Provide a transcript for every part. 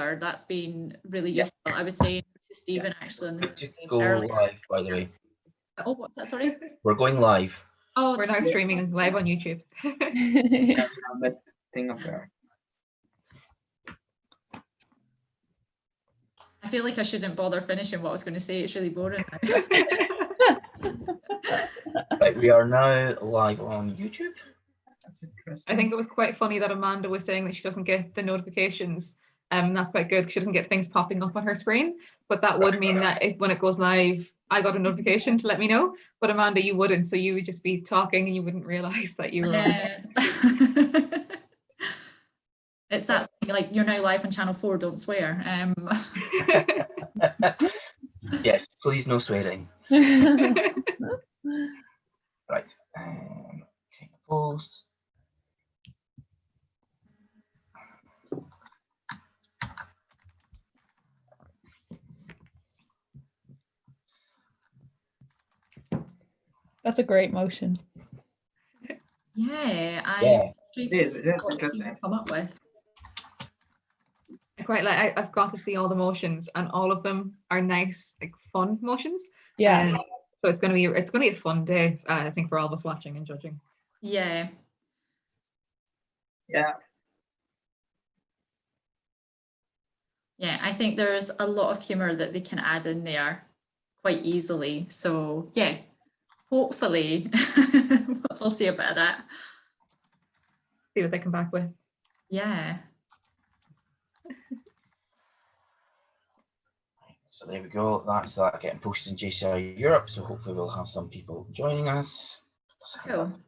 folder. That's been really useful. I was saying to Stephen actually on the to go live, by the way. Oh, what's that? Sorry. We're going live. Oh, we're now streaming live on YouTube. That thing up there. I feel like I shouldn't bother finishing what I was going to say. It's really boring. Right, we are now live on YouTube. That's interesting. I think it was quite funny that Amanda was saying that she doesn't get the notifications. That's quite good because she doesn't get things popping up on her screen. But that would mean that when it goes live, I got a notification to let me know. But Amanda, you wouldn't. So you would just be talking and you wouldn't realize that you were on. It's that thing, like, you're now live on channel 4, don't swear. Yes, please no swearing. Right. Okay, post. That's a great motion. Yeah, It is what interesting. teams come up with. I quite like. I've got to see all the motions, and all of them are nice, like fun motions. Yeah. So it's gonna be a fun day, I think, for all of us watching and judging. Yeah. Yeah. Yeah, I think there's a lot of humour that they can add in there quite easily. So yeah, hopefully we'll see a bit of that. See what they come back with. Yeah. So there we go. That's that getting posted in JCI Europe. So hopefully we'll have some people joining us. Cool.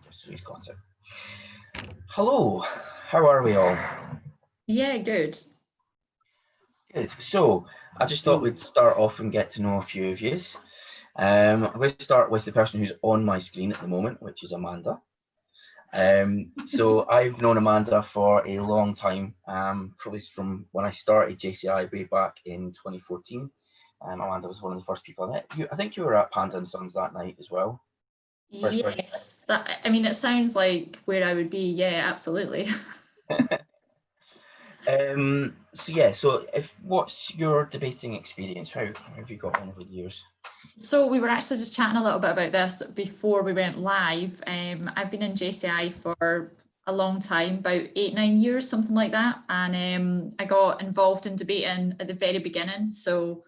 Just so he's got it. Hello. How are we all? Yeah, good. Good. So I just thought we'd start off and get to know a few of you. I'm going to start with the person who's on my screen at the moment, which is Amanda. So I've known Amanda for a long time, probably from when I started JCI way back in 2014. Amanda was one of the first people I met. I think you were at Panda and Sons that night as well. Yes, that, I mean, it sounds like where I would be. Yeah, absolutely. So yeah, so what's your debating experience? How have you got on over the years? So we were actually just chatting a little bit about this before we went live. I've been in JCI for a long time, about 8-9 years, something like that. And I got involved in debating at the very beginning. So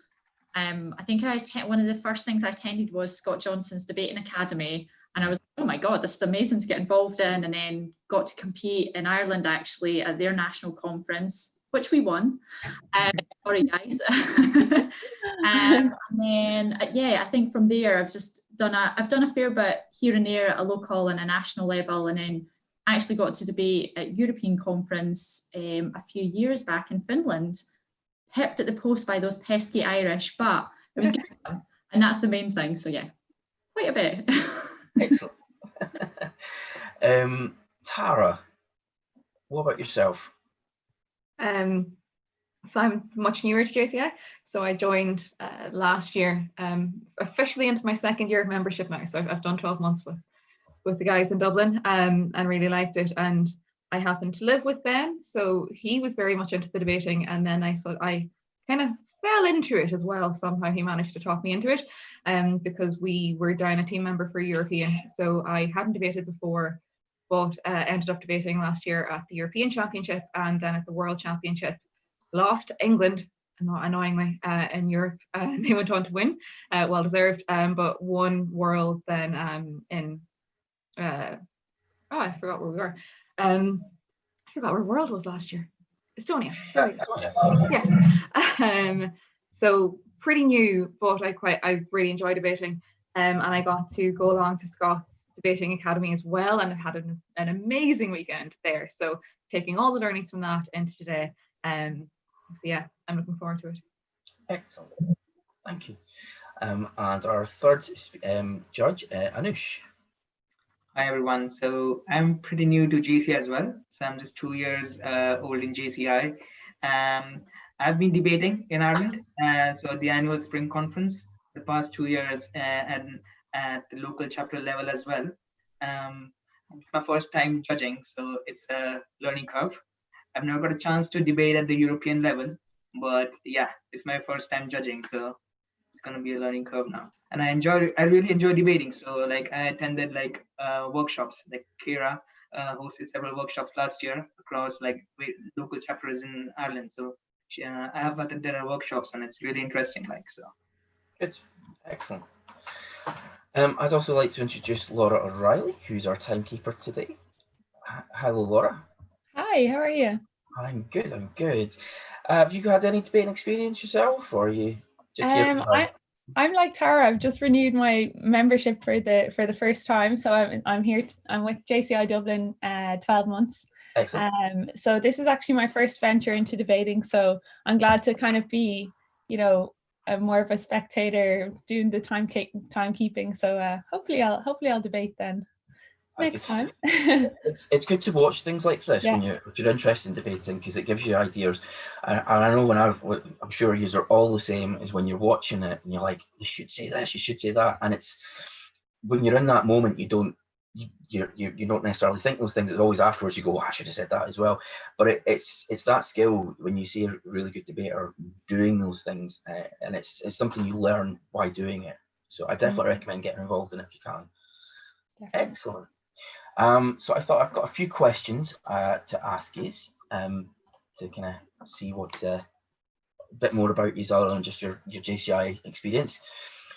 I think one of the first things I attended was Scott Johnson's Debating Academy. And I was like, oh my God, this is amazing to get involved in. And then got to compete in Ireland, actually, at their national conference, which we won. Sorry, guys. And then, yeah, I think from there, I've done a fair bit here and there at a local and a national level. And then I actually got to debate at European conference a few years back in Finland, pipped at the post by those pesky Irish, but it was good fun. And that's the main thing. So yeah, quite a bit. Excellent. Tara, what about yourself? So I'm much newer to JCI. So I joined last year, officially into my second year of membership now. So I've done 12 months with the guys in Dublin, and really liked it. And I happened to live with Ben, so he was very much into the debating. And then I kind of fell into it as well. Somehow he managed to talk me into it, because we were down a team member for European. So I hadn't debated before, but ended up debating last year at the European Championship and then at the World Championship. Lost to England, not annoyingly, in Europe. They went on to win, well deserved, but won World then in, I forgot where we were. I forgot where World was last year. Estonia. There we go. Yes. So pretty new, but I really enjoy debating, and I got to go along to Scott's Debating Academy as well, and I had an amazing weekend there. So taking all the learnings from that into today. So yeah, I'm looking forward to it. Excellent, thank you. And our third judge, Anush. Hi everyone. So I'm pretty new to JCI as well. So I'm just 2 years old in JCI. I've been debating in Ireland. So the annual spring conference the past 2 years, and at the local chapter level as well. It's my first time judging, so it's a learning curve. I've never got a chance to debate at the European level, but yeah, it's my first time judging, so it's gonna be a learning curve now. And I really enjoy debating. So like I attended like workshops, like Kira hosted several workshops last year across like local chapters in Ireland. So I have attended her workshops, and it's really interesting. Like so. Good, excellent. I'd also like to introduce Laura O'Reilly, who's our timekeeper today. Hello, Laura. Hi, how are you? I'm good. I'm good. Have you had any debating experience yourself, or are you just here for fun? I'm like Tara. I've just renewed my membership for the first time, so I'm here. I'm with JCI Dublin 12 months. Excellent. So this is actually my first venture into debating. So I'm glad to kind of be, you know, more of a spectator doing the timekeeping. So hopefully I'll debate then next time. It's good to watch things like this when you're interested in debating, because it gives you ideas. And I know I'm sure you are all the same as when you're watching it and you're like, you should say this, you should say that, and it's when you're in that moment you don't necessarily think those things. It's always afterwards you go, I should have said that as well. But it's that skill when you see a really good debater doing those things, and it's something you learn by doing it. So I definitely recommend getting involved in it if you can. Definitely. Excellent. So I thought I've got a few questions to ask you to kind of see what a bit more about you other than just your JCI experience.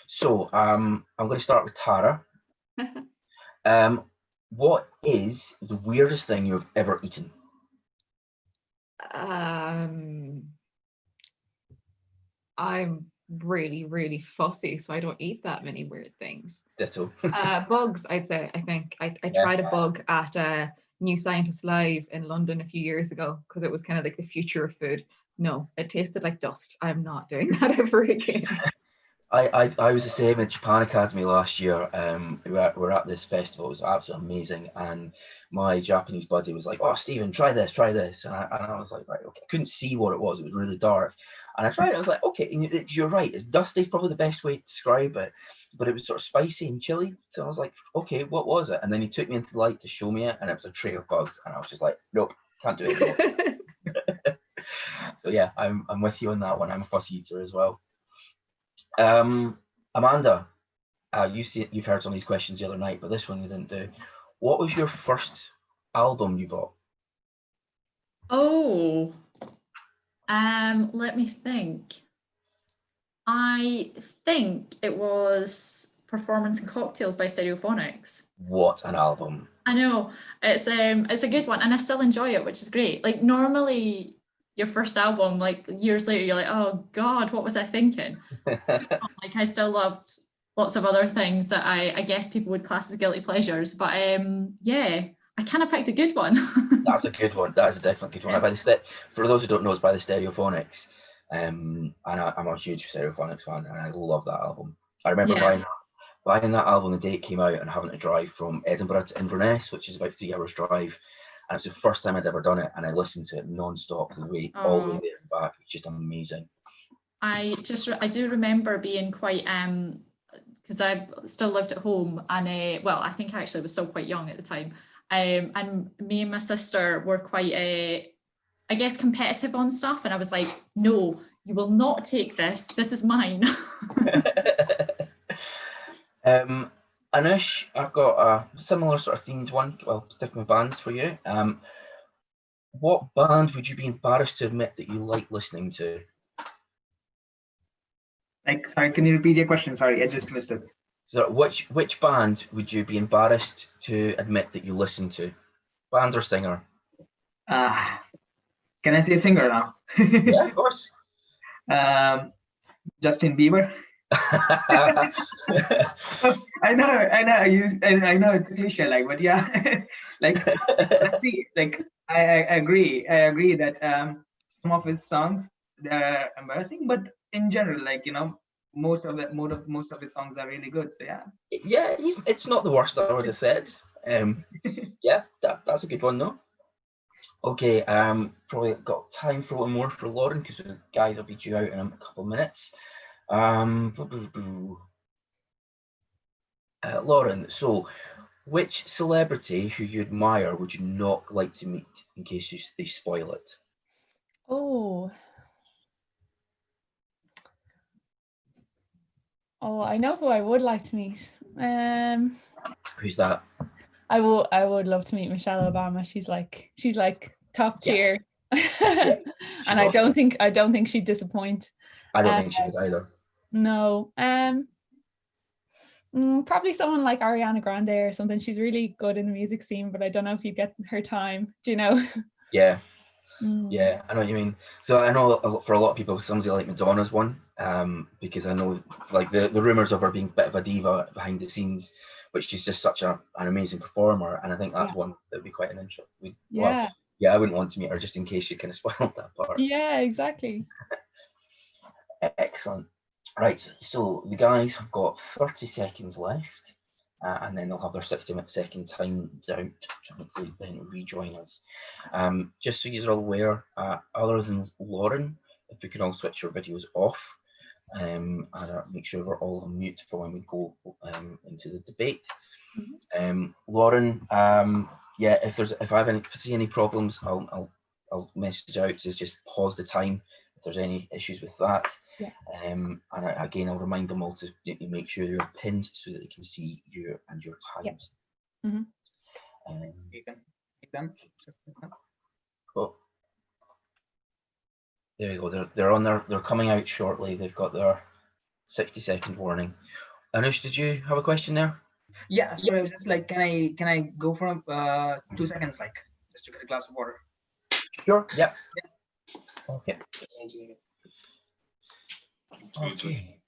So I'm going to start with Tara. What is the weirdest thing you've ever eaten? I'm really fussy, so I don't eat that many weird things. Ditto. Bugs, I'd say. I think I tried a bug at New Scientist Live in London a few years ago because it was kind of like the future of food. No, it tasted like dust. I'm not doing that ever again. I was the same at Japan Academy last year. We're at this festival. It was absolutely amazing, and my Japanese buddy was like, "Oh, Stephen, try this," and I was like, "Right, okay." I couldn't see what it was. It was really dark, and I tried it. I was like, "Okay, you're right. It's dusty is probably the best way to describe it," but it was sort of spicy and chilly. So I was like, "Okay, what was it?" And then he took me into the light to show me it, and it was a tray of bugs, and I was just like, "Nope, can't do it anymore." So yeah, I'm with you on that one. I'm a fussy eater as well. Amanda, you've heard some of these questions the other night, but this one you didn't do. What was your first album you bought? Oh, let me think. I think it was Performance and Cocktails by Stereophonics. What an album. I know, it's a good one, and I still enjoy it, which is great. Like normally your first album, like years later, you're like, oh God, what was I thinking? Like I still loved lots of other things that I guess people would class as guilty pleasures, but yeah, I kind of picked a good one. That's a good one. That is a definitely good one. Yeah. For those who don't know, it's by the Stereophonics, and I'm a huge Stereophonics fan, and I love that album. I remember buying that album the day it came out and having to drive from Edinburgh to Inverness, which is about 3 hours drive. And it's the first time I'd ever done it, and I listened to it non-stop all the way there and back. It's just amazing. I do remember being quite because I still lived at home, and well, I think I actually was still quite young at the time. And me and my sister were quite I guess competitive on stuff, and I was like, no, you will not take this. This is mine. Anush, I've got a similar sort of themed one. Well, sticking with bands for you. What band would you be embarrassed to admit that you like listening to? Like, sorry, can you repeat your question? Sorry, I just missed it. So, which band would you be embarrassed to admit that you listen to? Band or singer? Can I say singer now? Yeah, of course. Justin Bieber. I know it's a cliche, like, but yeah, like, let's see, like, I agree that some of his songs, they're embarrassing, but in general, like, you know, most of his songs are really good. So yeah, it's not the worst I would have said. Yeah, that's a good one though. Okay, probably got time for one more for Lauren, because the guys will be due out in a couple of minutes. Lauren, so Which celebrity who you admire would you not like to meet in case they spoil it? Oh. Oh, I know who I would like to meet. Who's that? I would love to meet Michelle Obama. She's like top tier. And I don't think she'd disappoint. I don't think she would either. No. Probably someone like Ariana Grande or something. She's really good in the music scene, but I don't know if you get her time. Do you know? Yeah. Yeah, I know what you mean. So I know for a lot of people, somebody like Madonna's one, because I know like the rumors of her being a bit of a diva behind the scenes, but she's just such an amazing performer, and I think that's one that would be quite an interesting. Yeah. I wouldn't want to meet her just in case she kind of spoiled that part. Yeah, exactly. Excellent. Right, so the guys have got 30 seconds left, and then they'll have their 60-second time out to hopefully then rejoin us. Just so you're all aware, other than Lauren, if we can all switch your videos off, and make sure we're all on mute for when we go into the debate. Lauren, yeah, if I see any problems, I'll message out to just pause the time if there's any issues with that. Yeah. And again, I'll remind them all to make sure you're pinned so that they can see you and your times. Yeah. You can take them. Oh, there you go. They're on there. They're coming out shortly. They've got their 60-second warning. Anush, did you have a question there? Yeah, so I was just like, can I go for 2 seconds, like just to get a glass of water? Sure. Yep. Okay. Okay.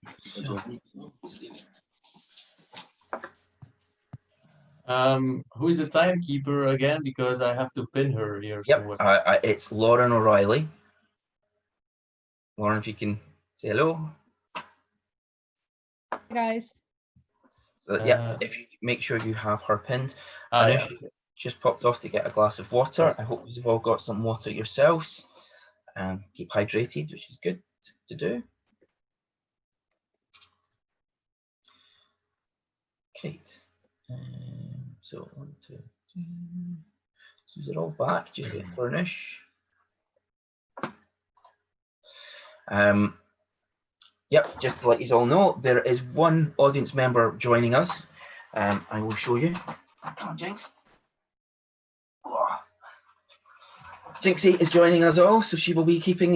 Who's the timekeeper again? Because I have to pin her here somewhere. It's Lauren O'Reilly. Lauren, if you can say hello. Hey guys. So, yeah, if you make sure you have her pinned. Yeah. Just popped off to get a glass of water. I hope you've all got some water yourselves. Keep hydrated, which is good to do. Great. So 1, 2, 3. So is it all back? Do you get furnish? Yep, just to let you all know, there is one audience member joining us. I will show you. Come on, Jinx. Oh. Jinxie is joining us all, so she will be she'll be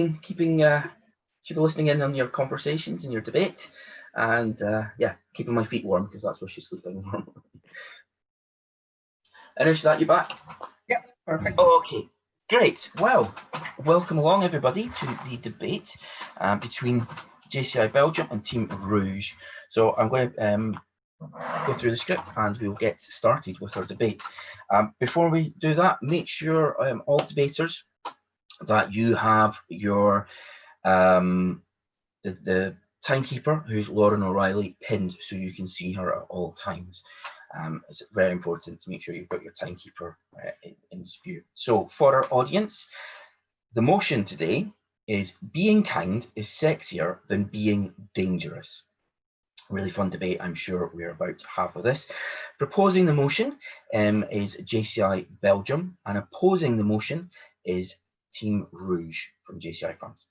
listening in on your conversations and your debate, and yeah, keeping my feet warm because that's where she's sleeping. Anish, is that you back? Yeah, perfect. Okay, great. Well, welcome along everybody to the debate between JCI Belgium and Team Rouge. So I'm going to go through the script and we'll get started with our debate. Before we do that, make sure all debaters that you have your the timekeeper, who's Lauren O'Reilly, pinned so you can see her at all times. It's very important to make sure you've got your timekeeper in view. So for our audience, the motion today is being kind is sexier than being dangerous. Really fun debate, I'm sure we're about to have with this. Proposing the motion is JCI Belgium, and opposing the motion is Team Rouge from JCI France.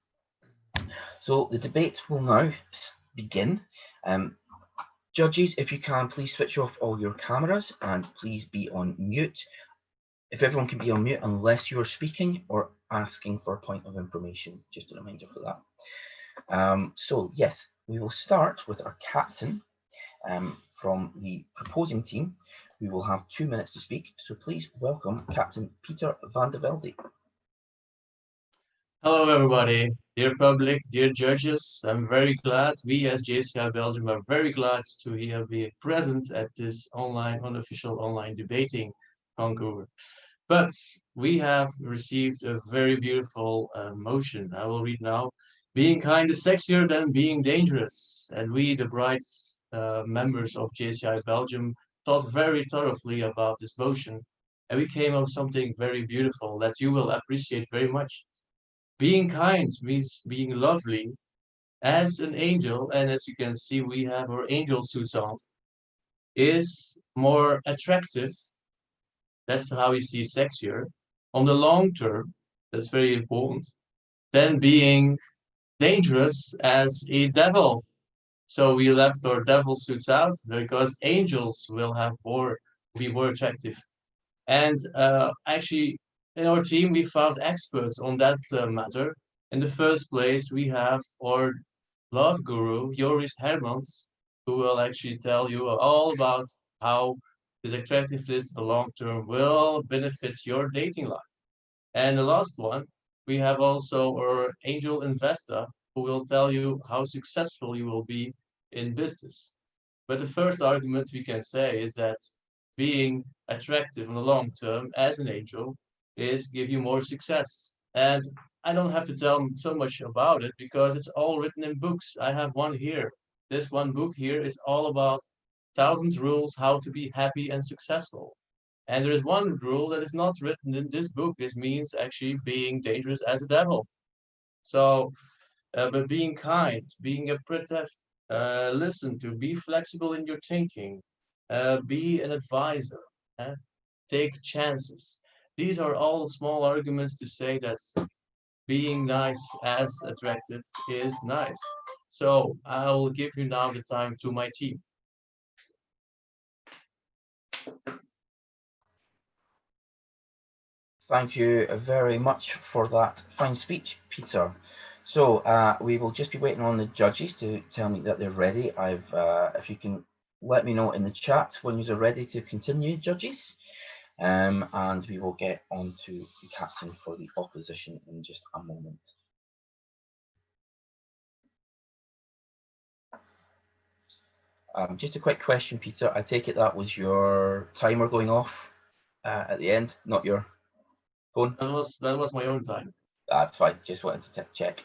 So the debate will now begin. Judges, if you can, please switch off all your cameras and please be on mute. If everyone can be on mute unless you're speaking or asking for a point of information, just a reminder for that. So yes, we will start with our captain from the proposing team, who will have 2 minutes to speak. So please welcome Captain Peter van der Velde. Hello, everybody. Dear public, dear judges, I'm very glad, we as JCI Belgium are very glad to be present at this unofficial online debating concours. But we have received a very beautiful motion. I will read now. Being kind is sexier than being dangerous. And we, the bright members of JCI Belgium, thought very thoroughly about this motion. And we came up with something very beautiful that you will appreciate very much. Being kind means being lovely as an angel, and as you can see, we have our angel suits on. is more attractive. That's how you see sexier on the long term. That's very important. Than being dangerous as a devil. So we left our devil suits out because angels will be more attractive. And actually, in our team, we found experts on that matter. In the first place, we have our love guru, Joris Hermans, who will actually tell you all about how this attractiveness in the long term will benefit your dating life. And the last one, we have also our angel investor, who will tell you how successful you will be in business. But the first argument we can say is that being attractive in the long term as an angel is give you more success. And I don't have to tell so much about it because it's all written in books. I have one here. This one book here is all about 1,000 rules how to be happy and successful. And there is one rule that is not written in this book. This means actually being dangerous as a devil. So, but being kind, being appreciative, listen to, be flexible in your thinking, be an advisor, take chances. These are all small arguments to say that being nice as attractive is nice. So I will give you now the time to my team. Thank you very much for that fine speech, Peter. So we will just be waiting on the judges to tell me that they're ready. If you can let me know in the chat when you're ready to continue, judges, and we will get on to the captain for the opposition in just a moment. Just a quick question, Peter. I take it that was your timer going off at the end, not your phone? That was my own time. That's fine. Just wanted to check.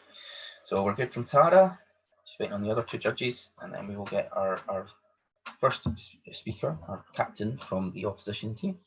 So we're good from Tara. Just waiting on the other two judges, and then we will get our first speaker, our captain from the opposition team.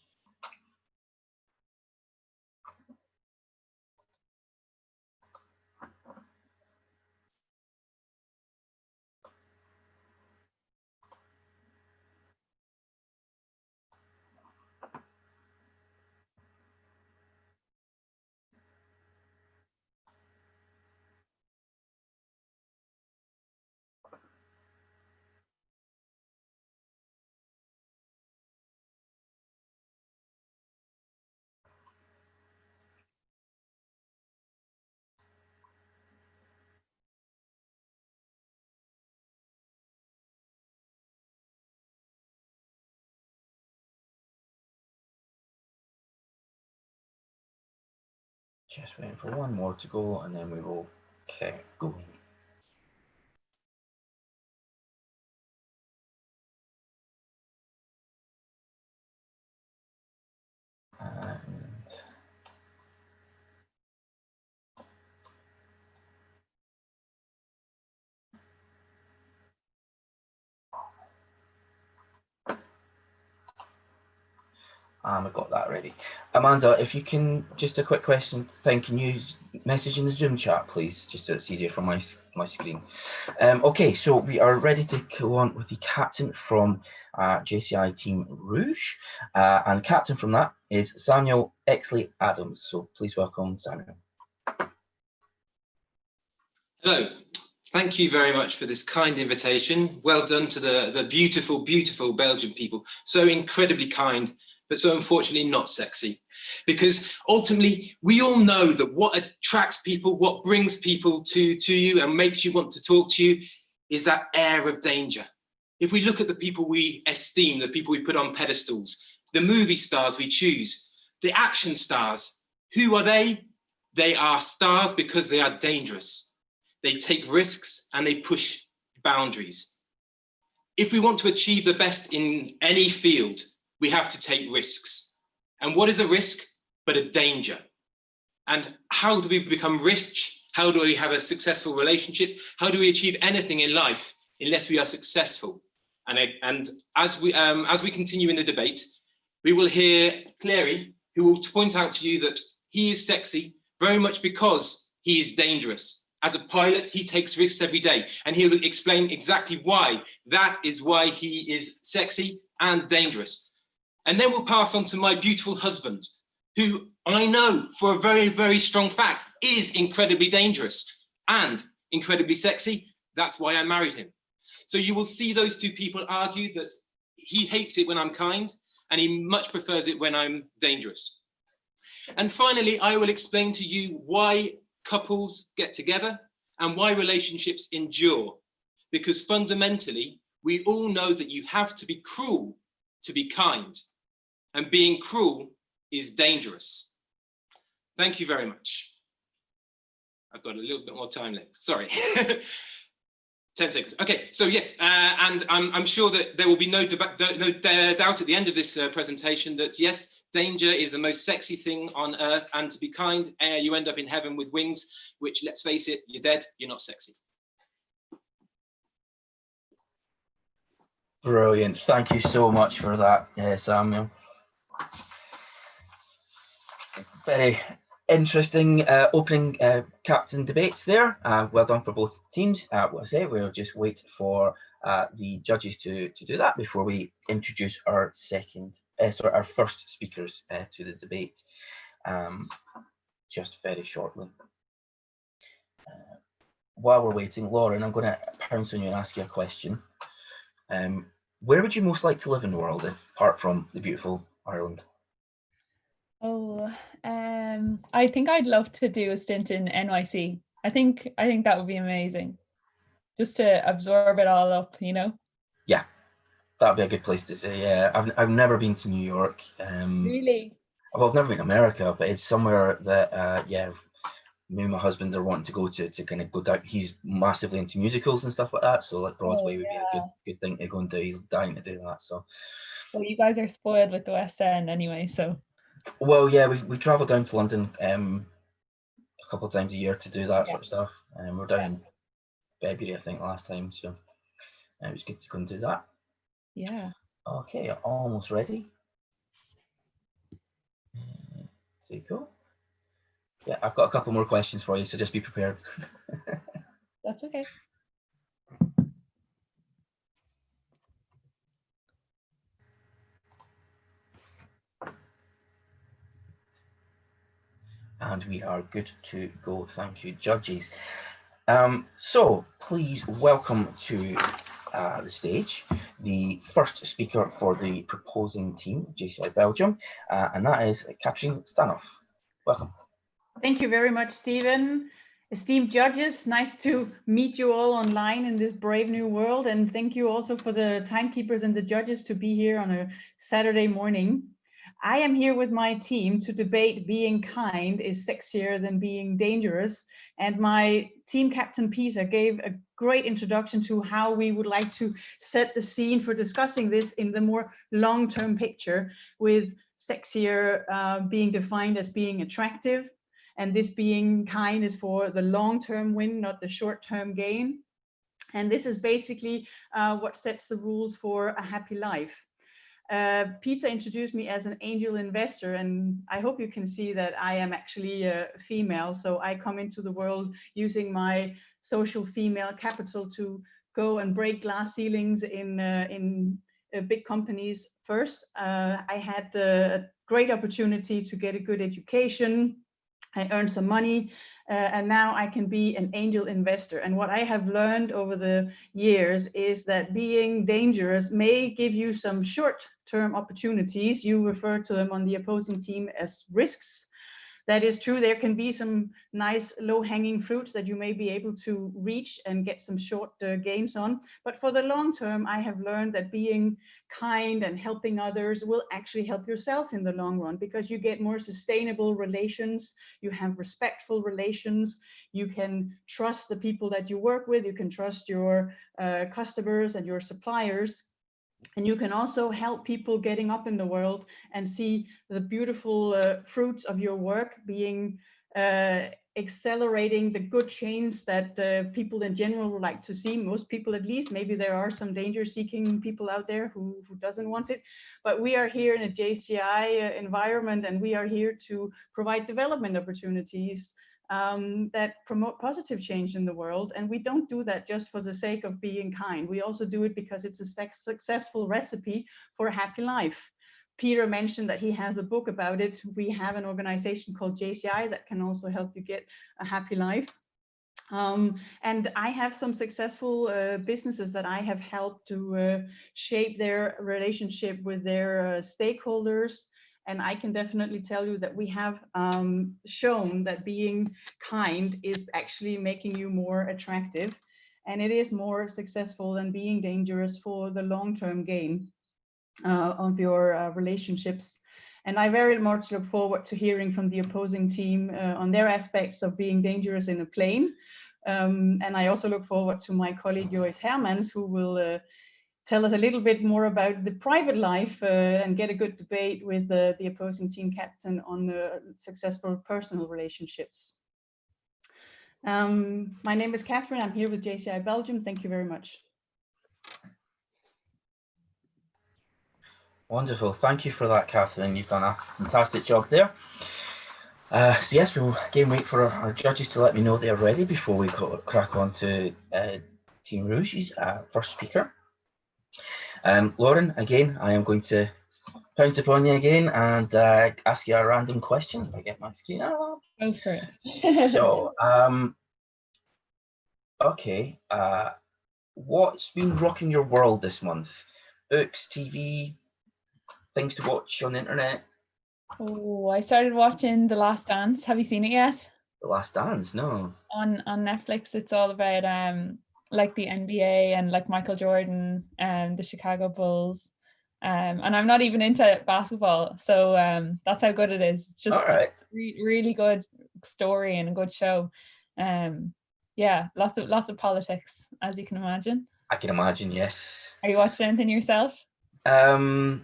Just waiting for one more to go, and then we will get going. And I've got that ready. Amanda, if you can, just a quick question. Can you message in the Zoom chat, please, just so it's easier from my screen. Okay, so we are ready to go on with the captain from JCI Team Rouge, and captain from that is Samuel Exley Adams. So please welcome Samuel. Hello. Thank you very much for this kind invitation. Well done to the beautiful, beautiful Belgian people. So incredibly kind, but so unfortunately not sexy. Because ultimately, we all know that what attracts people, what brings people to you and makes you want to talk to you is that air of danger. If we look at the people we esteem, the people we put on pedestals, the movie stars we choose, the action stars, who are they? They are stars because they are dangerous. They take risks and they push boundaries. If we want to achieve the best in any field, we have to take risks. And what is a risk but a danger? And how do we become rich? How do we have a successful relationship? How do we achieve anything in life unless we are successful? And as we continue in the debate, we will hear Clary, who will point out to you that he is sexy very much because he is dangerous. As a pilot, he takes risks every day, and he will explain exactly why. That is why he is sexy and dangerous. And then we'll pass on to my beautiful husband, who I know for a very, very strong fact is incredibly dangerous and incredibly sexy. That's why I married him. So you will see those two people argue that he hates it when I'm kind and he much prefers it when I'm dangerous. And finally, I will explain to you why couples get together and why relationships endure. Because fundamentally, we all know that you have to be cruel to be kind, and being cruel is dangerous. Thank you very much. I've got a little bit more time left, sorry. 10 seconds. Okay, so yes, and I'm sure that there will be no doubt at the end of this presentation that yes, danger is the most sexy thing on earth, and to be kind, you end up in heaven with wings, which, let's face it, you're dead, you're not sexy. Brilliant. Thank you so much for that, Samuel. Very interesting opening captain debates there. Well done for both teams. What I say, we'll just wait for the judges to do that before we introduce our our first speakers to the debate, just very shortly. While we're waiting, Lauren, I'm going to pounce on you and ask you a question. Where would you most like to live in the world, apart from the beautiful Ireland? Oh, I think I'd love to do a stint in NYC. I think that would be amazing, just to absorb it all up, you know. Yeah, that'd be a good place to say. Yeah, I've never been to New York. Really? Well, I've never been to America, but it's somewhere that me and my husband are wanting to go to kind of go down. He's massively into musicals and stuff like that, so like Broadway would be a good thing to go and do. He's dying to do that. So. Well, you guys are spoiled with the West End anyway, so. Well, yeah, we travel down to London a couple of times a year to do that sort of stuff. We're down in February, I think, last time, so it was good to go and do that. Yeah. Okay, almost ready. There you go. Yeah, I've got a couple more questions for you, so just be prepared. That's okay. And we are good to go. Thank you, judges. So please welcome to the stage the first speaker for the proposing team, JCI Belgium, and that is Katrien Stanoff. Welcome. Thank you very much, Stephen. Esteemed judges, nice to meet you all online in this brave new world, and thank you also for the timekeepers and the judges to be here on a Saturday morning. I am here with my team to debate being kind is sexier than being dangerous, and my team captain Peter gave a great introduction to how we would like to set the scene for discussing this in the more long-term picture, with sexier being defined as being attractive, and this being kind is for the long-term win, not the short-term gain. And this is basically what sets the rules for a happy life. Peter introduced me as an angel investor, and I hope you can see that I am actually a female. So I come into the world using my social female capital to go and break glass ceilings in big companies first. I had a great opportunity to get a good education. I earned some money, and now I can be an angel investor. And what I have learned over the years is that being dangerous may give you some short-term opportunities. You refer to them on the opposing team as risks. That is true. There can be some nice low-hanging fruits that you may be able to reach and get some short gains on. But for the long term, I have learned that being kind and helping others will actually help yourself in the long run, because you get more sustainable relations, you have respectful relations, you can trust the people that you work with, you can trust your customers and your suppliers. And you can also help people getting up in the world and see the beautiful fruits of your work being accelerating the good change that people in general would like to see. Most people, at least. Maybe there are some danger-seeking people out there who doesn't want it. But we are here in a JCI environment, and we are here to provide development opportunities that promote positive change in the world. And we don't do that just for the sake of being kind. We also do it because it's a successful recipe for a happy life. Peter mentioned that he has a book about it. We have an organization called JCI that can also help you get a happy life. And I have some successful businesses that I have helped to shape their relationship with their stakeholders. And I can definitely tell you that we have shown that being kind is actually making you more attractive. And it is more successful than being dangerous for the long-term gain of your relationships. And I very much look forward to hearing from the opposing team on their aspects of being dangerous in a plane. And I also look forward to my colleague Joyce Hermans, who will tell us a little bit more about the private life and get a good debate with the opposing team captain on the successful personal relationships. My name is Catherine. I'm here with JCI Belgium. Thank you very much. Wonderful. Thank you for that, Catherine. You've done a fantastic job there. So yes, we'll again wait for our judges to let me know they're ready before we crack on to Team Rouge's first speaker. Lauren, again, I am going to pounce upon you again and ask you a random question if I get my screen up. Go for it. So, okay, what's been rocking your world this month? Books, TV, things to watch on the internet? Oh, I started watching The Last Dance. Have you seen it yet? The Last Dance? No. On Netflix. It's all about like the NBA and like Michael Jordan and the Chicago Bulls. And I'm not even into basketball, so that's how good it is. It's just really good story and a good show. Yeah, lots of politics, as you can imagine. I can imagine, yes. Are you watching anything yourself? I'm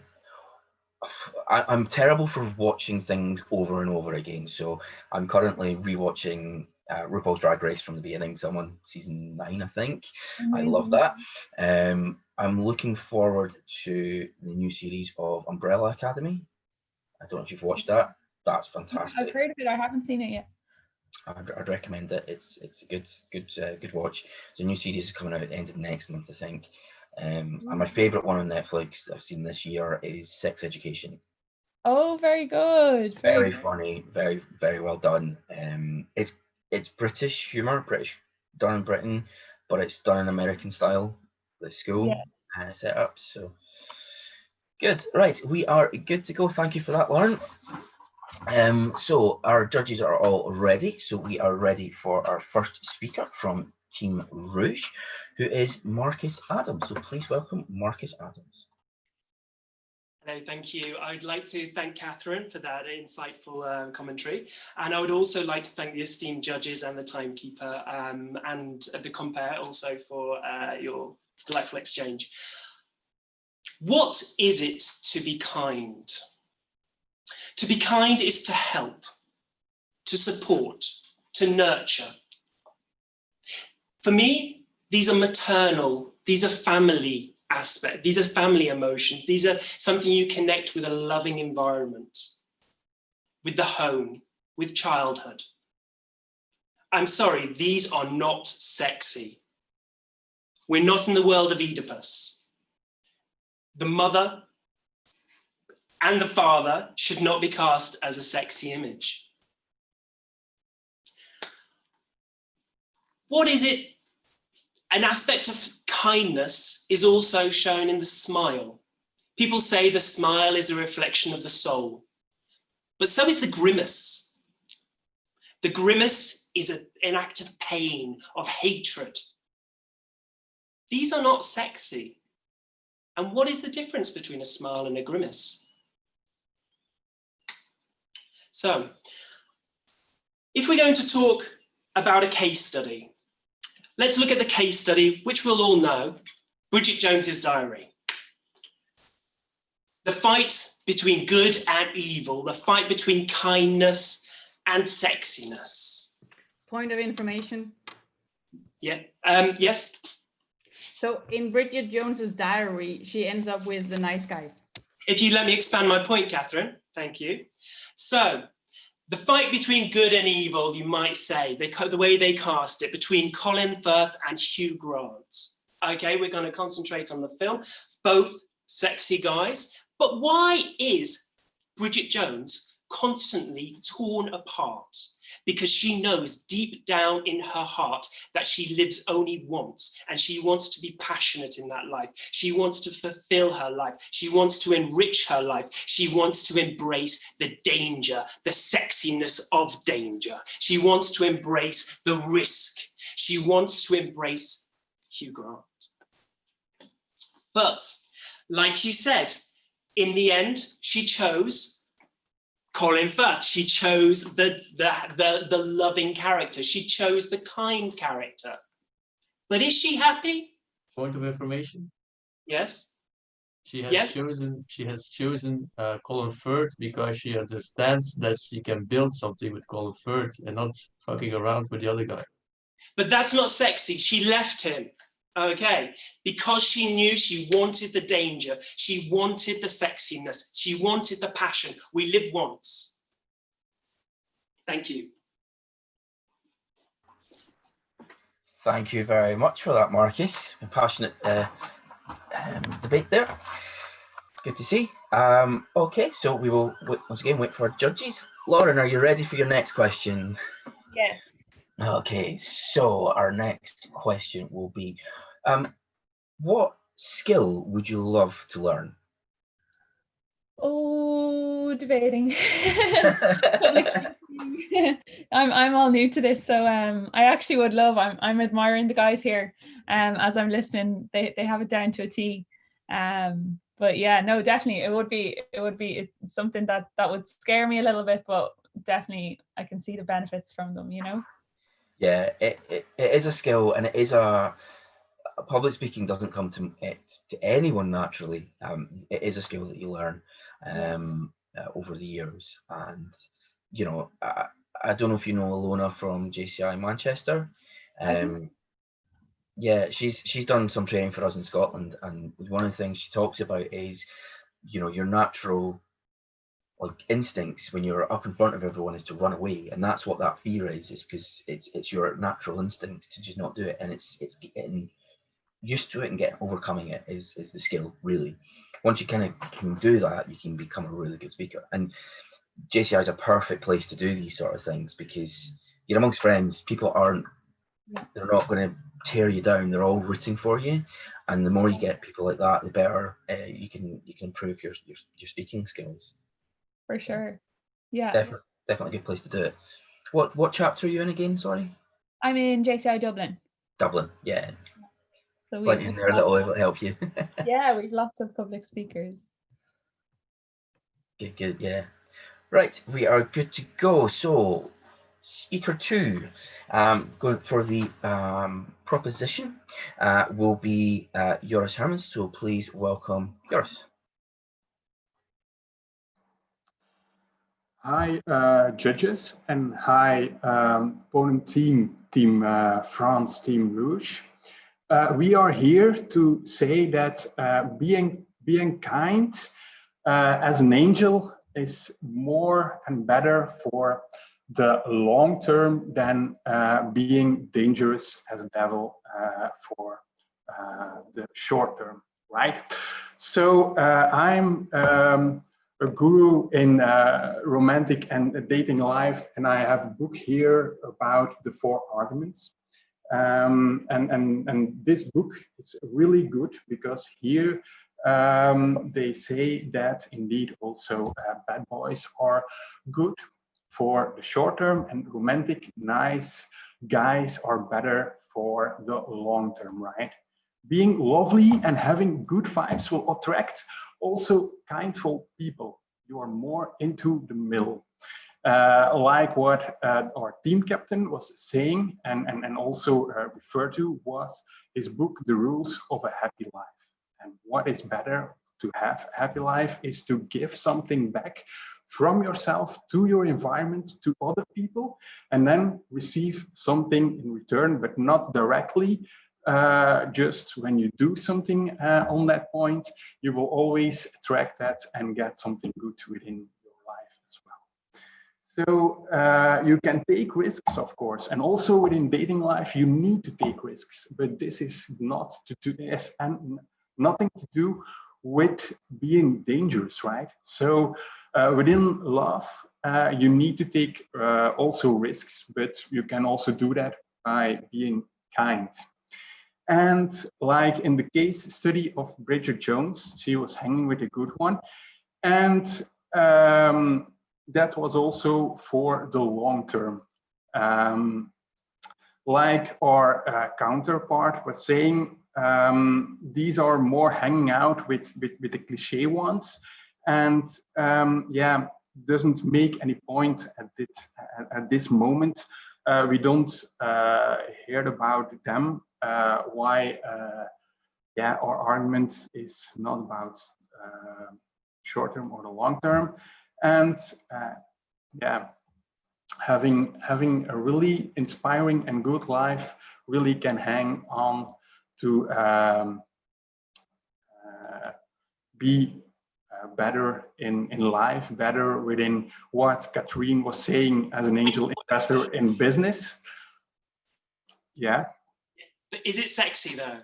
terrible for watching things over and over again, so I'm currently rewatching RuPaul's Drag Race from the beginning. So I'm on season 9, I think. I love that. I'm looking forward to the new series of Umbrella Academy. I don't know if you've watched that. That's fantastic. I've heard of it. I haven't seen it yet. I'd recommend it. It's a good watch. The new series is coming out at the end of next month, I think. And my favorite one on Netflix that I've seen this year is Sex Education. Oh, very good. Very funny, very well done. It's British humor, done in Britain, but it's done in American style, the school set up. So good. Right, we are good to go. Thank you for that, Lauren. So our judges are all ready. So we are ready for our first speaker from Team Rouge, who is Marcus Adams. So please welcome Marcus Adams. Hello, thank you. I'd like to thank Catherine for that insightful commentary. And I would also like to thank the esteemed judges and the timekeeper and the compere also for your delightful exchange. What is it to be kind? To be kind is to help, to support, to nurture. For me, these are maternal, these are family aspects, these are family emotions, these are something you connect with a loving environment, with the home, with childhood. I'm sorry, these are not sexy. We're not in the world of Oedipus. The mother and the father should not be cast as a sexy image. What is it? An aspect of kindness is also shown in the smile. People say the smile is a reflection of the soul, but so is the grimace. The grimace is an act of pain, of hatred. These are not sexy. And what is the difference between a smile and a grimace? So, if we're going to talk about a case study, let's look at the case study, which we'll all know, Bridget Jones's Diary. The fight between good and evil, the fight between kindness and sexiness. Point of information. Yeah, yes. So in Bridget Jones's Diary, she ends up with the nice guy. If you let me expand my point, Catherine, thank you. So The fight between good and evil, you might say, the way they cast it, between Colin Firth and Hugh Grant. Okay, we're going to concentrate on the film. Both sexy guys. But why is Bridget Jones constantly torn apart? Because she knows deep down in her heart that she lives only once, and she wants to be passionate in that life. She wants to fulfill her life. She wants to enrich her life. She wants to embrace the danger, the sexiness of danger. She wants to embrace the risk. She wants to embrace Hugh Grant. But like you said, in the end, she chose Colin Firth. She chose the loving character. She chose the kind character. But is she happy? Point of information. Yes. She has chosen Colin Firth because she understands that she can build something with Colin Firth and not fucking around with the other guy. But that's not sexy. She left him. Okay, because she knew she wanted the danger, she wanted the sexiness, she wanted the passion. We live once. Thank you. Thank you very much for that, Marcus. A passionate debate there. Good to see. Okay, so we will once again wait for our judges. Lauren, are you ready for your next question? Yes. Okay, so our next question will be, what skill would you love to learn? Oh, debating. I'm all new to this, so I actually would love. I'm admiring the guys here. As I'm listening, they have it down to a T. But yeah, no, definitely it would be something that would scare me a little bit, but definitely I can see the benefits from them, you know. Yeah, it is a skill, and it is public speaking doesn't come to anyone naturally. It is a skill that you learn over the years, and you know, I don't know if you know Alona from JCI Manchester. Yeah, she's done some training for us in Scotland, and one of the things she talks about is, you know, your natural like instincts when you're up in front of everyone is to run away, and that's what that fear is because it's your natural instinct to just not do it, and it's getting used to it and overcoming it is the skill really. Once you kind of can do that, you can become a really good speaker, and JCI is a perfect place to do these sort of things because you're amongst friends. People they're not going to tear you down. They're all rooting for you, and the more you get people like that, the better you can improve your speaking skills. For sure. Yeah. Definitely a good place to do it. What chapter are you in again? Sorry. I'm in JCI Dublin. Dublin, yeah. So But in there, it'll help you. Yeah, we've lots of public speakers. Good, yeah. Right, we are good to go. So, speaker 2, going for the proposition, will be Joris Hermans. So please welcome Joris. Hi, judges, and hi, opponent team France, Team Rouge. We are here to say that being kind as an angel is more and better for the long term than being dangerous as a devil for the short term, right? So I'm a guru in romantic and dating life, and I have a book here about the 4 arguments. And this book is really good because here they say that indeed also bad boys are good for the short term, and romantic nice guys are better for the long term, right? Being lovely and having good vibes will attract also kindful people. You are more into the middle. Like what our team captain was saying and also referred to was his book, The Rules of a Happy Life. And what is better to have a happy life is to give something back from yourself to your environment, to other people, and then receive something in return, but not directly. Just when you do something on that point, you will always attract that and get something good within your life as well. So you can take risks, of course, and also within dating life, you need to take risks. But this is not to do this and nothing to do with being dangerous, right? So within love, you need to take also risks, but you can also do that by being kind. And like in the case study of Bridget Jones, she was hanging with a good one. And that was also for the long term. Like our counterpart was saying, these are more hanging out with the cliche ones. And yeah, doesn't make any point at this moment. We don't hear about them. Why yeah, our argument is not about short term or the long term. And yeah, having a really inspiring and good life really can hang on to be better in life, better within what Catherine was saying as an angel investor in business. Yeah. Is it sexy though?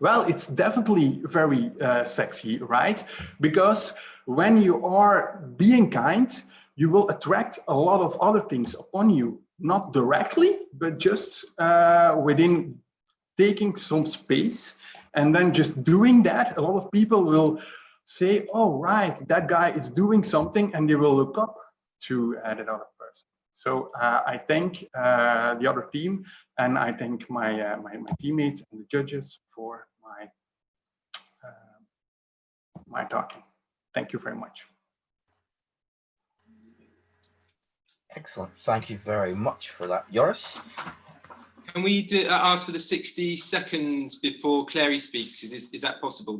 Well, it's definitely very sexy, right? Because when you are being kind, you will attract a lot of other things upon you, not directly, but just within taking some space. And then just doing that, a lot of people will say, oh, right, that guy is doing something, and they will look up to that other person. So I thank the other team, and I thank my teammates and the judges for my talking. Thank you very much. Excellent. Thank you very much for that, Joris. Can we ask for the 60 seconds before Clary speaks? Is that possible?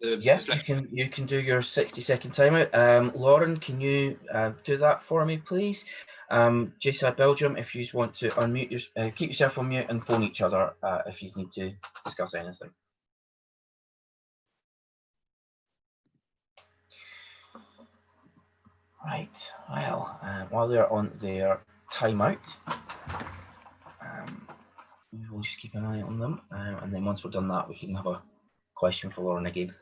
Yes, you can do your 60-second timeout. Lauren, can you do that for me, please? JCI Belgium, if you want to unmute keep yourself on mute and phone each other if you need to discuss anything. Right. Well, while they're on their timeout, we'll just keep an eye on them, and then once we're done that, we can have a question for Lauren again.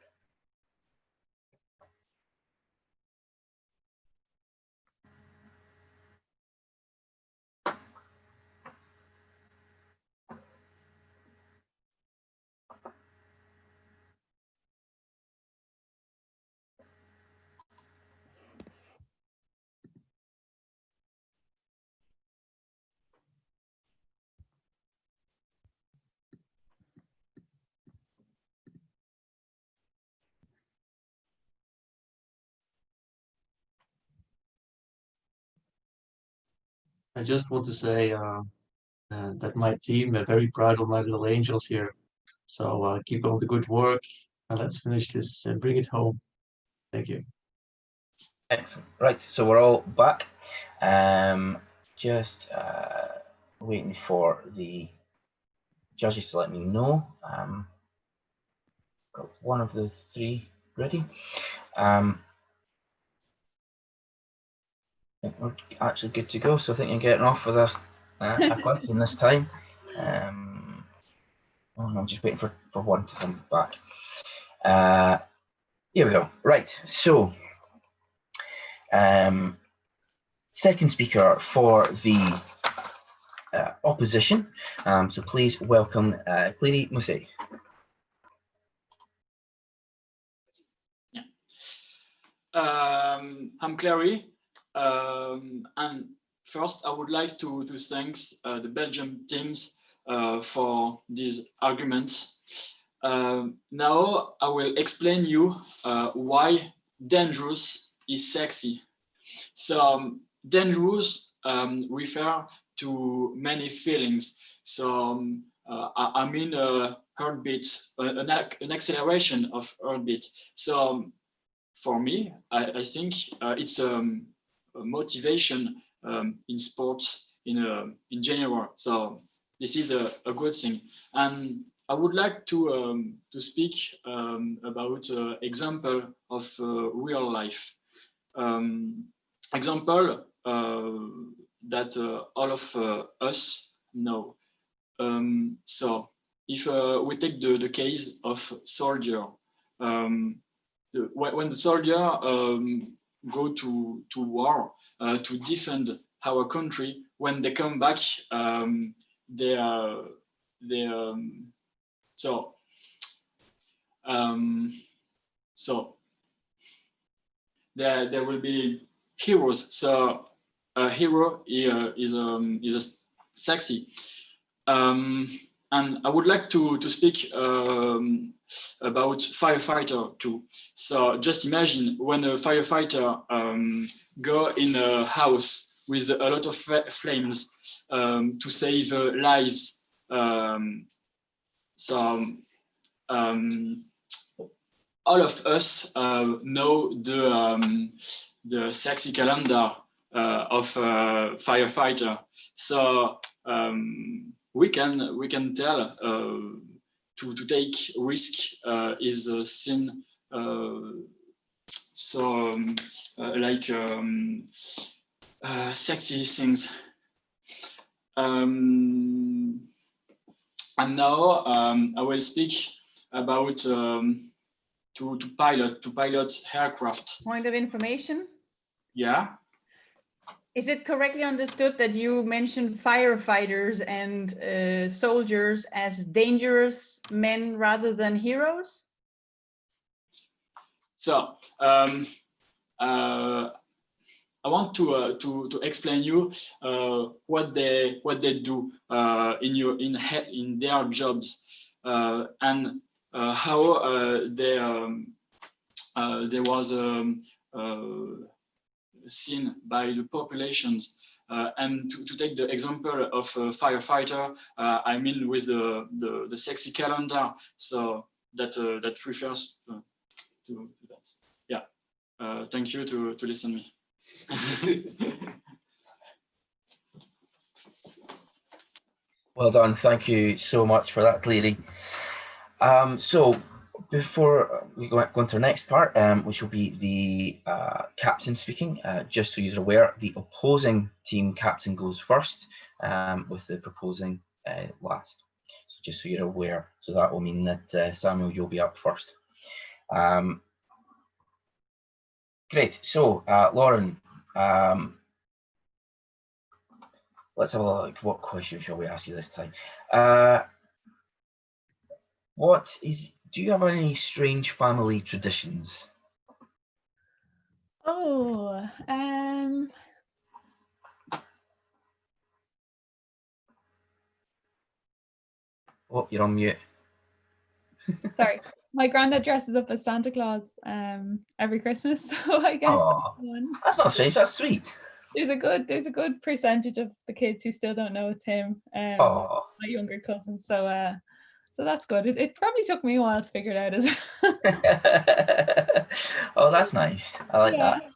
I just want to say that my team are very proud of my little angels here. So keep on the good work, and let's finish this and bring it home. Thank you. Excellent. Right, so we're all back. Just waiting for the judges to let me know. Got one of the three ready. I think we're actually good to go, so I think you're getting off with a question this time. Oh, no, I'm just waiting for one to come back. Here we go. Right, so second speaker for the opposition. So please welcome Clary Mousset. I'm Clary, and first I would like to thank the Belgium teams for these arguments. Now I will explain you why dangerous is sexy. So dangerous refer to many feelings. So I mean heartbeat, an acceleration of heartbeat. So for me, I think it's a motivation in sports in general. So this is a good thing. And I would like to speak about example of real life. example that all of us know. So if we take the case of soldier, when the soldier go to war to defend our country, when they come back, there will be heroes. So a hero is a sexy. And I would like to speak about firefighter too. So just imagine when a firefighter go in a house with a lot of flames to save lives. All of us know the sexy calendar of firefighter. So we can tell to take risk is seen like sexy things. And now I will speak about to pilot aircraft. Point of information. Yeah. Is it correctly understood that you mentioned firefighters and soldiers as dangerous men rather than heroes? So I want to explain you what they do in their jobs and how there was seen by the populations. And to take the example of a firefighter, I mean with the sexy calendar, so that refers to that. Yeah. Thank you to listen me. Well done. Thank you so much for that, Clary. So before we go into our next part, which will be the captain speaking, just so you're aware, the opposing team captain goes first, with the proposing last. So just so you're aware. So that will mean that Samuel, you'll be up first. Great. So Lauren, let's have a look. What question shall we ask you this time? Do you have any strange family traditions? Oh, Oh, you're on mute. Sorry, my granddad dresses up as Santa Claus every Christmas, so I guess Oh, that's not strange. That's sweet. There's a good percentage of the kids who still don't know it's him. My younger cousins, so that's good. It probably took me a while to figure it out as well. Oh, that's nice. I like that.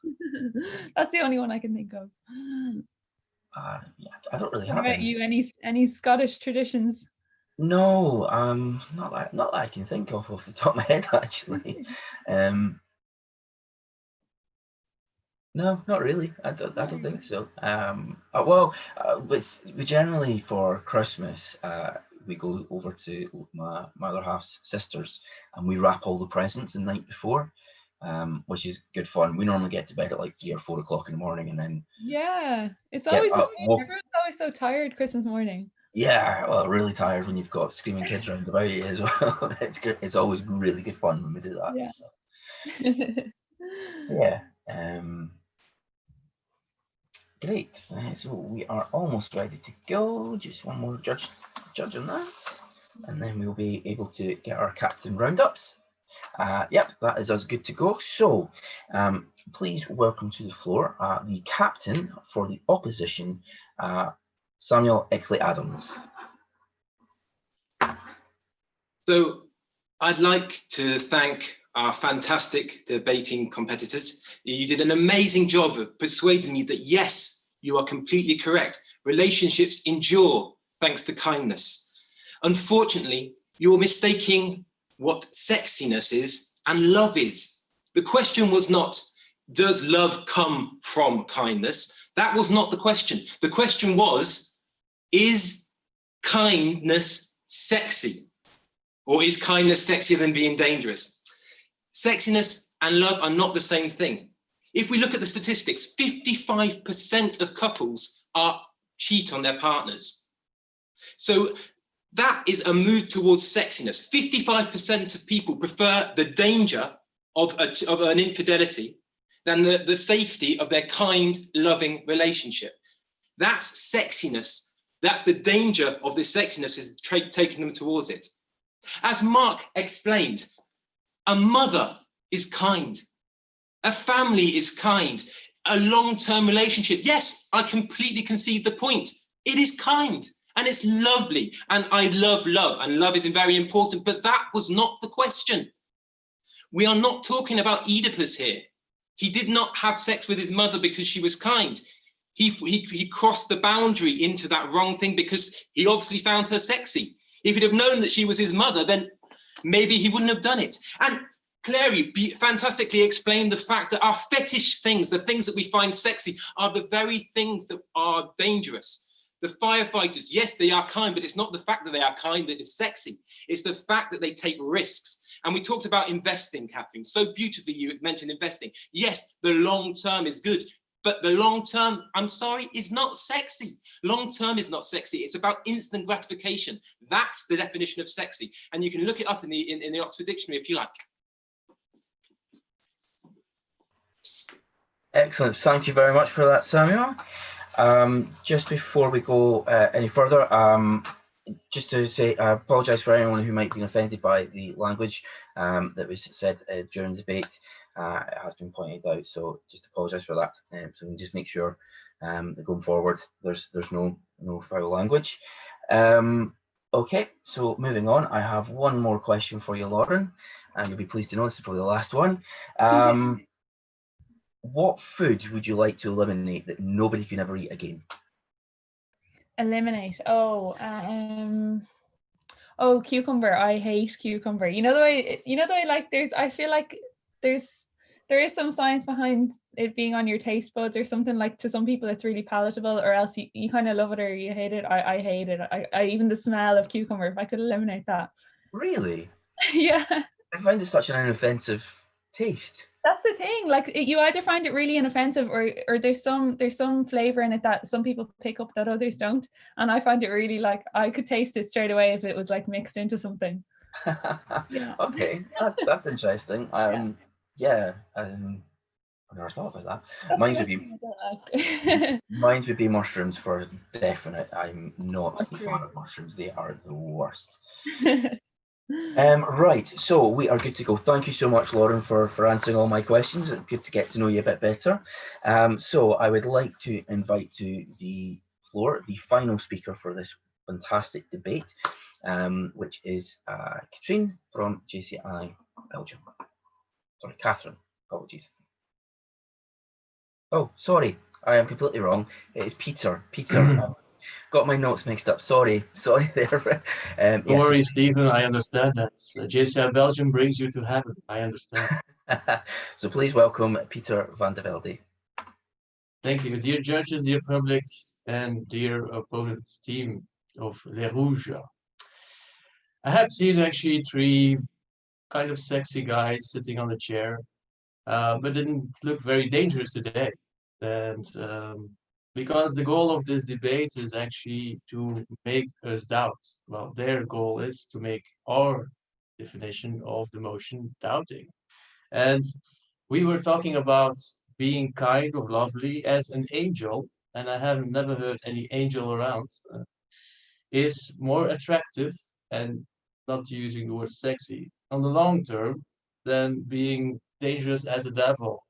That's the only one I can think of. Yeah, I don't really What have about you? Any Scottish traditions? No, not that I can think of off the top of my head, actually. No, not really. I don't think so. We generally for Christmas we go over to my other half's sisters and we wrap all the presents the night before, which is good fun. We normally get to bed at like 3 or 4 o'clock in the morning, and then it's always the same. Everyone's always so tired Christmas morning. Yeah, well, really tired when you've got screaming kids around about you as well. It's good. It's always really good fun when we do that. Yeah. So yeah. Great. So we are almost ready to go. Just one more judge on that, and then we'll be able to get our captain roundups. Yep, that is us good to go. So please welcome to the floor the captain for the opposition, Samuel Exley-Adams. So I'd like to thank our fantastic debating competitors. You did an amazing job of persuading me that yes, you are completely correct. Relationships endure thanks to kindness. Unfortunately, you're mistaking what sexiness is and love is. The question was not, does love come from kindness? That was not the question. The question was, is kindness sexy? Or is kindness sexier than being dangerous? Sexiness and love are not the same thing. If we look at the statistics, 55% of couples cheat on their partners. So that is a move towards sexiness. 55% of people prefer the danger of an infidelity than the safety of their kind, loving relationship. That's sexiness. That's the danger of this sexiness is taking them towards it. As Mark explained, a mother is kind. A family is kind. A long-term relationship, yes, I completely concede the point. It is kind and it's lovely. And I love love, and love is very important, but that was not the question. We are not talking about Oedipus here. He did not have sex with his mother because she was kind. He crossed the boundary into that wrong thing because he obviously found her sexy. If he'd have known that she was his mother, then maybe he wouldn't have done it. And Clary fantastically explained the fact that our fetish things, the things that we find sexy, are the very things that are dangerous. The firefighters, yes, they are kind, but it's not the fact that they are kind that is sexy. It's the fact that they take risks. And we talked about investing, Catherine. So beautifully you mentioned investing. Yes, the long term is good, but the long term, I'm sorry, is not sexy. Long term is not sexy. It's about instant gratification. That's the definition of sexy. And you can look it up in the Oxford Dictionary if you like. Excellent. Thank you very much for that, Samuel. Just before we go any further, just to say, I apologise for anyone who might be offended by the language that was said during the debate. It has been pointed out, so just apologise for that. So we can just make sure that going forward, there's no foul language. Okay, so moving on, I have one more question for you, Lauren, and you'll be pleased to know this is probably the last one. What food would you like to eliminate that nobody can ever eat again? Eliminate. Oh, cucumber. I hate cucumber. You know the way like I feel like there is some science behind it being on your taste buds or something. Like to some people it's really palatable, or else you kind of love it or you hate it. I hate it. I even the smell of cucumber, if I could eliminate that. Really? Yeah. I find it such an inoffensive taste. That's the thing, like you either find it really inoffensive or there's some flavor in it that some people pick up that others don't, and I find it really, like, I could taste it straight away if it was like mixed into something. Yeah. Okay, that's interesting. I've never thought about that. Mine would be mushrooms for definite. I'm not a fan of mushrooms. They are the worst. Right, so we are good to go. Thank you so much, Lauren, for answering all my questions. It's good to get to know you a bit better. So I would like to invite to the floor the final speaker for this fantastic debate, which is Katrine from JCI Belgium. Sorry, Catherine, apologies. Oh, sorry, I am completely wrong. It is Peter. Got my notes mixed up. Sorry there. Don't worry, Stephen. I understand that. JCI Belgium brings you to heaven. I understand. So please welcome Peter van der Velde. Thank you, dear judges, dear public, and dear opponent team of Les Rouge. I have seen actually 3 kind of sexy guys sitting on a chair, but didn't look very dangerous today. And because the goal of this debate is actually to make us doubt. Well, their goal is to make our definition of the motion doubting. And we were talking about being kind of lovely as an angel, and I have never heard any angel around, is more attractive, and not using the word sexy, on the long term than being dangerous as a devil.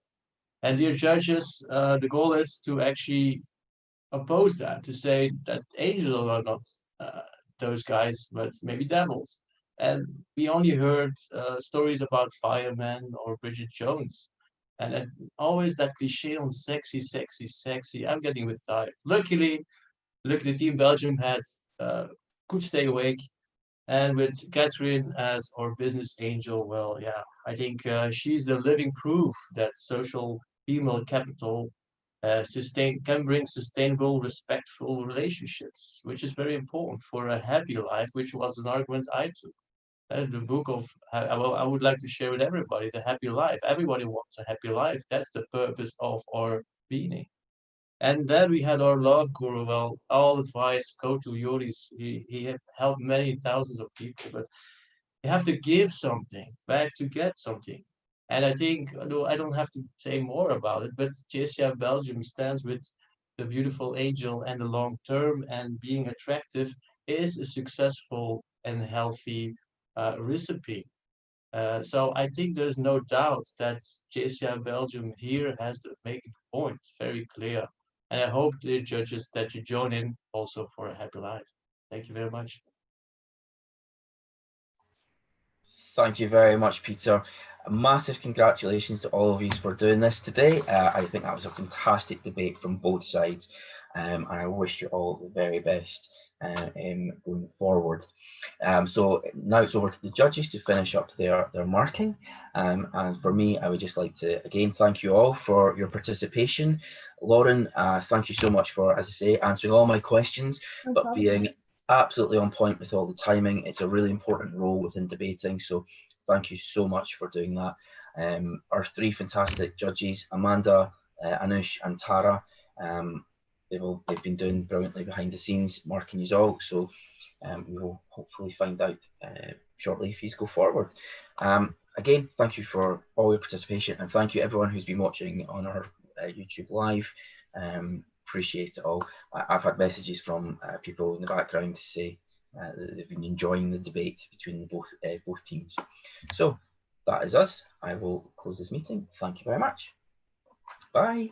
And dear judges, the goal is to actually oppose that, to say that angels are not those guys, but maybe devils. And we only heard stories about firemen or Bridget Jones. And always that cliche on sexy, sexy, sexy. I'm getting a bit tired. Luckily, Team Belgium had could stay awake. And with Catherine as our business angel, well, yeah, I think she's the living proof that social female capital can bring sustainable, respectful relationships, which is very important for a happy life, which was an argument I took. The book of, I would like to share with everybody, the happy life. Everybody wants a happy life. That's the purpose of our being. And then we had our love guru. Well, all advice go to Joris. He had helped many thousands of people, but you have to give something back to get something. And I think, I don't have to say more about it, but JCI Belgium stands with the beautiful angel and the long term, and being attractive is a successful and healthy recipe. So I think there's no doubt that JCI Belgium here has to make a point very clear. And I hope, dear judges, that you join in also for a happy life. Thank you very much. Thank you very much, Peter. A massive congratulations to all of you for doing this today. I think that was a fantastic debate from both sides, and I wish you all the very best going forward. So now it's over to the judges to finish up their marking. And for me, I would just like to again thank you all for your participation. Lauren, thank you so much for, as I say, answering all my questions, but being absolutely on point with all the timing. It's a really important role within debating, so thank you so much for doing that. Our three fantastic judges, Amanda, Anush and Tara, they've been doing brilliantly behind the scenes, marking you all, so we will hopefully find out shortly if you go forward. Again, thank you for all your participation, and thank you everyone who's been watching on our YouTube live. Appreciate it all. I've had messages from people in the background to say that they've been enjoying the debate between both teams. So that is us. I will close this meeting. Thank you very much. Bye.